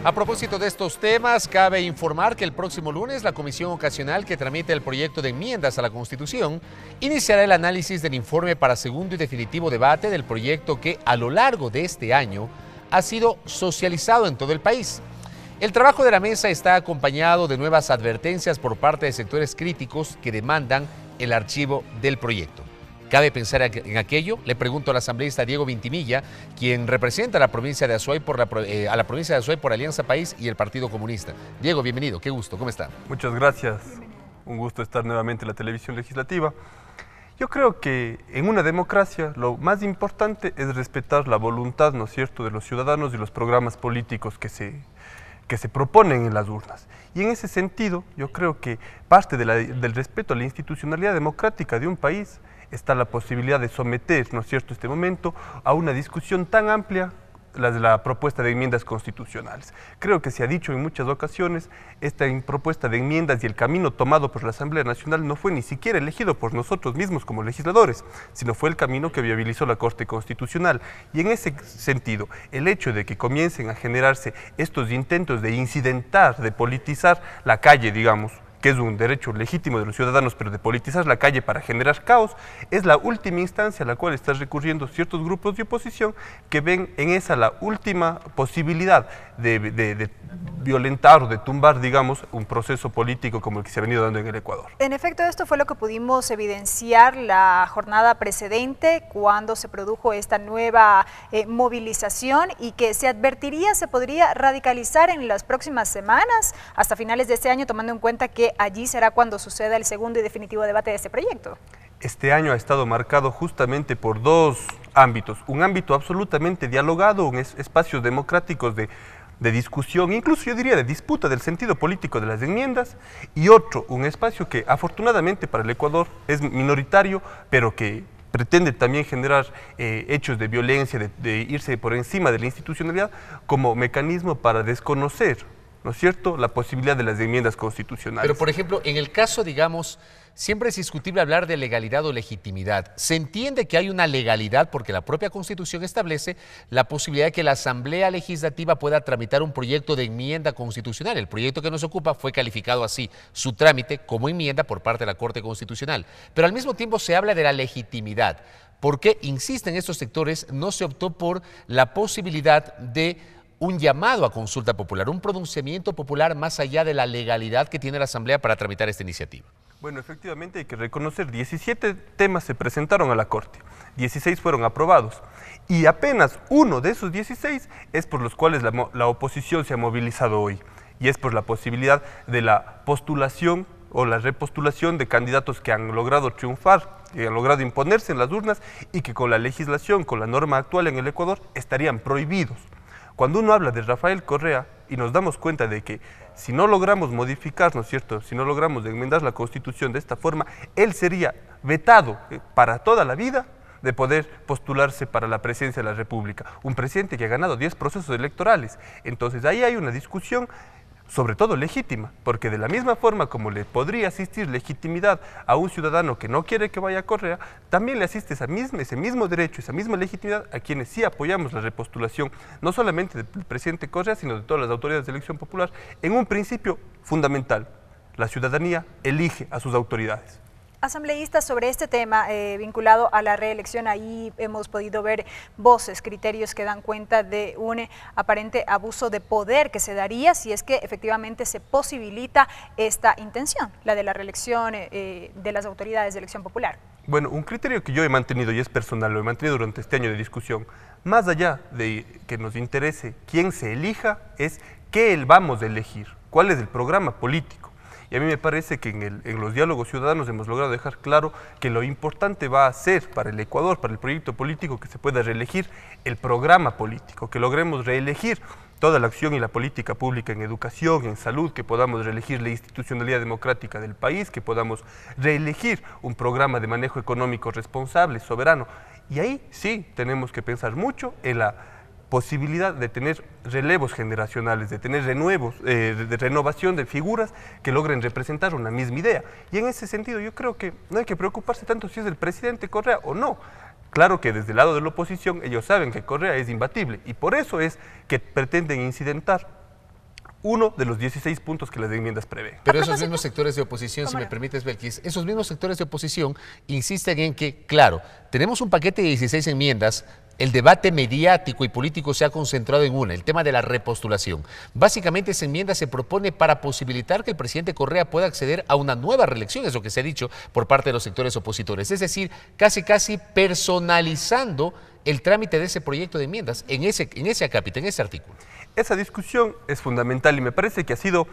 A propósito de estos temas, cabe informar que el próximo lunes la Comisión Ocasional que tramite el proyecto de enmiendas a la Constitución iniciará el análisis del informe para segundo y definitivo debate del proyecto que a lo largo de este año ha sido socializado en todo el país. El trabajo de la mesa está acompañado de nuevas advertencias por parte de sectores críticos que demandan el archivo del proyecto. ¿Cabe pensar en aquello? Le pregunto al asambleísta Diego Vintimilla, quien representa a la provincia de Azuay por Alianza País y el Partido Comunista. Diego, bienvenido, qué gusto, ¿cómo está? Muchas gracias, un gusto estar nuevamente en la televisión legislativa. Yo creo que en una democracia lo más importante es respetar la voluntad, ¿no es cierto?, de los ciudadanos y los programas políticos que se proponen en las urnas. Y en ese sentido, yo creo que parte del respeto a la institucionalidad democrática de un país está la posibilidad de someter, ¿no es cierto?, este momento a una discusión tan amplia, la propuesta de enmiendas constitucionales. Creo que se ha dicho en muchas ocasiones, esta propuesta de enmiendas y el camino tomado por la Asamblea Nacional no fue ni siquiera elegido por nosotros mismos como legisladores, sino fue el camino que viabilizó la Corte Constitucional. Y en ese sentido, el hecho de que comiencen a generarse estos intentos de incidentar, de politizar la calle, digamos, que es un derecho legítimo de los ciudadanos, pero de politizar la calle para generar caos, es la última instancia a la cual están recurriendo ciertos grupos de oposición que ven en esa la última posibilidad de violentar o de tumbar, digamos, un proceso político como el que se ha venido dando en el Ecuador. En efecto, esto fue lo que pudimos evidenciar la jornada precedente cuando se produjo esta nueva movilización y que se advertiría se podría radicalizar en las próximas semanas hasta finales de este año, tomando en cuenta que allí será cuando suceda el segundo y definitivo debate de este proyecto. Este año ha estado marcado justamente por dos ámbitos. Un ámbito absolutamente dialogado, espacios democráticos de discusión, incluso yo diría de disputa del sentido político de las enmiendas, y otro, un espacio que afortunadamente para el Ecuador es minoritario, pero que pretende también generar hechos de violencia, de irse por encima de la institucionalidad como mecanismo para desconocer, ¿no es cierto?, la posibilidad de las enmiendas constitucionales. Pero, por ejemplo, en el caso, digamos, siempre es discutible hablar de legalidad o legitimidad. Se entiende que hay una legalidad porque la propia Constitución establece la posibilidad de que la Asamblea Legislativa pueda tramitar un proyecto de enmienda constitucional. El proyecto que nos ocupa fue calificado así, su trámite como enmienda por parte de la Corte Constitucional. Pero al mismo tiempo se habla de la legitimidad. ¿Por qué, insisten estos sectores, no se optó por la posibilidad de un llamado a consulta popular, un pronunciamiento popular más allá de la legalidad que tiene la Asamblea para tramitar esta iniciativa? Bueno, efectivamente hay que reconocer, 17 temas se presentaron a la Corte, 16 fueron aprobados y apenas uno de esos 16 es por los cuales la oposición se ha movilizado hoy y es por la posibilidad de la postulación o la repostulación de candidatos que han logrado triunfar, que han logrado imponerse en las urnas y que con la legislación, con la norma actual en el Ecuador estarían prohibidos. Cuando uno habla de Rafael Correa y nos damos cuenta de que si no logramos modificar, ¿no es cierto?, si no logramos enmendar la Constitución de esta forma, él sería vetado para toda la vida de poder postularse para la presidencia de la República. Un presidente que ha ganado 10 procesos electorales. Entonces ahí hay una discusión sobre todo legítima, porque de la misma forma como le podría asistir legitimidad a un ciudadano que no quiere que vaya a Correa, también le asiste ese mismo derecho, esa misma legitimidad a quienes sí apoyamos la repostulación, no solamente del presidente Correa, sino de todas las autoridades de elección popular, en un principio fundamental: la ciudadanía elige a sus autoridades. Asambleísta, sobre este tema vinculado a la reelección, ahí hemos podido ver voces, criterios que dan cuenta de un aparente abuso de poder que se daría si es que efectivamente se posibilita esta intención, la de la reelección de las autoridades de elección popular. Bueno, un criterio que yo he mantenido y es personal, lo he mantenido durante este año de discusión, más allá de que nos interese quién se elija, es qué vamos a elegir, cuál es el programa político. Y a mí me parece que en los diálogos ciudadanos hemos logrado dejar claro que lo importante va a ser para el Ecuador, para el proyecto político, que se pueda reelegir el programa político, que logremos reelegir toda la acción y la política pública en educación, en salud, que podamos reelegir la institucionalidad democrática del país, que podamos reelegir un programa de manejo económico responsable, soberano. Y ahí sí tenemos que pensar mucho en la posibilidad de tener relevos generacionales, de tener de renovación de figuras que logren representar una misma idea. Y en ese sentido yo creo que no hay que preocuparse tanto si es el presidente Correa o no. Claro que desde el lado de la oposición ellos saben que Correa es imbatible y por eso es que pretenden incidentar uno de los 16 puntos que las enmiendas prevén. Pero esos mismos sectores de oposición, si me permites, Belkis, esos mismos sectores de oposición insisten en que, claro, tenemos un paquete de 16 enmiendas. El debate mediático y político se ha concentrado en una, el tema de la repostulación. Básicamente esa enmienda se propone para posibilitar que el presidente Correa pueda acceder a una nueva reelección, es lo que se ha dicho por parte de los sectores opositores. Es decir, casi personalizando el trámite de ese proyecto de enmiendas en ese acápite, en ese artículo. Esa discusión es fundamental y me parece que ha sido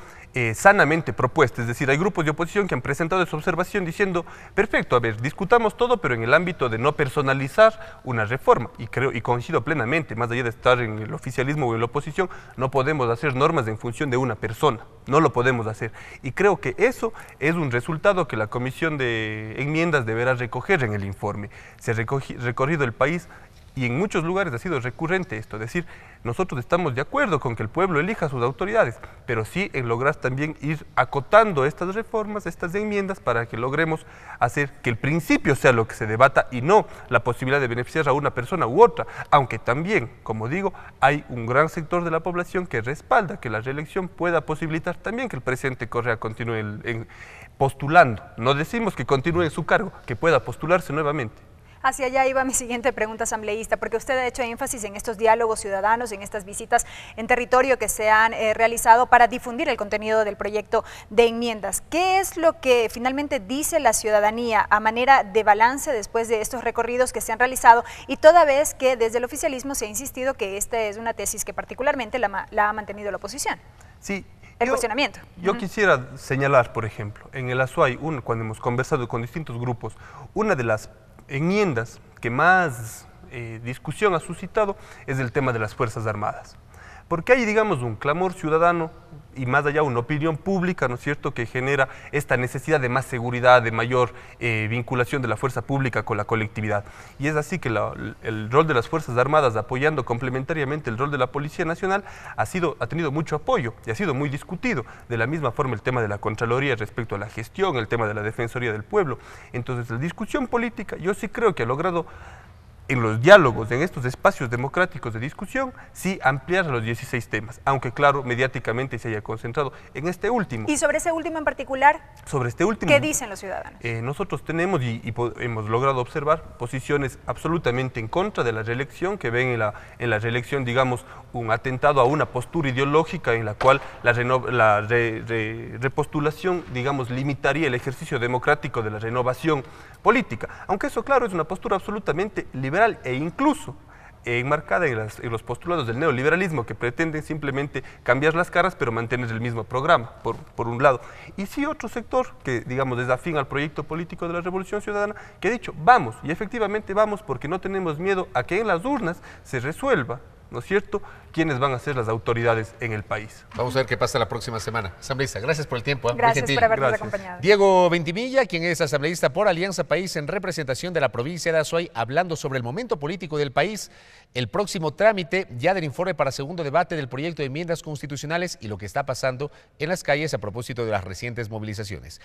sanamente propuesta. Es decir, hay grupos de oposición que han presentado esa observación diciendo, perfecto, a ver, discutamos todo, pero en el ámbito de no personalizar una reforma. Y creo y coincido plenamente, más allá de estar en el oficialismo o en la oposición, no podemos hacer normas en función de una persona. No lo podemos hacer. Y creo que eso es un resultado que la Comisión de Enmiendas deberá recoger en el informe. Se ha recorrido el país y en muchos lugares ha sido recurrente esto, es decir, nosotros estamos de acuerdo con que el pueblo elija a sus autoridades, pero sí en lograr también ir acotando estas reformas, estas enmiendas, para que logremos hacer que el principio sea lo que se debata y no la posibilidad de beneficiar a una persona u otra, aunque también, como digo, hay un gran sector de la población que respalda que la reelección pueda posibilitar también que el presidente Correa continúe postulando. No decimos que continúe en su cargo, que pueda postularse nuevamente. Hacia allá iba mi siguiente pregunta, asambleísta, porque usted ha hecho énfasis en estos diálogos ciudadanos, en estas visitas en territorio que se han realizado para difundir el contenido del proyecto de enmiendas. ¿Qué es lo que finalmente dice la ciudadanía a manera de balance después de estos recorridos que se han realizado y toda vez que desde el oficialismo se ha insistido que esta es una tesis que particularmente la ha mantenido la oposición? Sí. El cuestionamiento. Yo quisiera señalar, por ejemplo, en el Azuay, cuando hemos conversado con distintos grupos, una de las enmiendas que más discusión ha suscitado es el tema de las Fuerzas Armadas. Porque hay, digamos, un clamor ciudadano y más allá una opinión pública, ¿no es cierto?, que genera esta necesidad de más seguridad, de mayor vinculación de la fuerza pública con la colectividad. Y es así que el rol de las Fuerzas Armadas, apoyando complementariamente el rol de la Policía Nacional, ha tenido mucho apoyo y ha sido muy discutido. De la misma forma el tema de la Contraloría respecto a la gestión, el tema de la Defensoría del Pueblo. Entonces, la discusión política, yo sí creo que ha logrado, en los diálogos, en estos espacios democráticos de discusión, sí ampliar los 16 temas, aunque claro, mediáticamente se haya concentrado en este último. ¿Y sobre ese último en particular? Sobre este último, ¿qué dicen los ciudadanos? Nosotros tenemos y hemos logrado observar posiciones absolutamente en contra de la reelección, que ven en la reelección, digamos, un atentado a una postura ideológica en la cual la repostulación, digamos, limitaría el ejercicio democrático de la renovación política. Aunque eso, claro, es una postura absolutamente liberal e incluso enmarcada en los postulados del neoliberalismo, que pretenden simplemente cambiar las caras pero mantener el mismo programa, por un lado. Y sí otro sector que, digamos, es afín al proyecto político de la Revolución Ciudadana, que ha dicho, vamos, y efectivamente vamos porque no tenemos miedo a que en las urnas se resuelva, ¿no es cierto?, quiénes van a ser las autoridades en el país. Vamos a ver qué pasa la próxima semana. Asambleísta, gracias por el tiempo. Gracias por habernos acompañado. Diego Ventimilla, quien es asambleísta por Alianza País en representación de la provincia de Azuay, hablando sobre el momento político del país, el próximo trámite ya del informe para segundo debate del proyecto de enmiendas constitucionales y lo que está pasando en las calles a propósito de las recientes movilizaciones.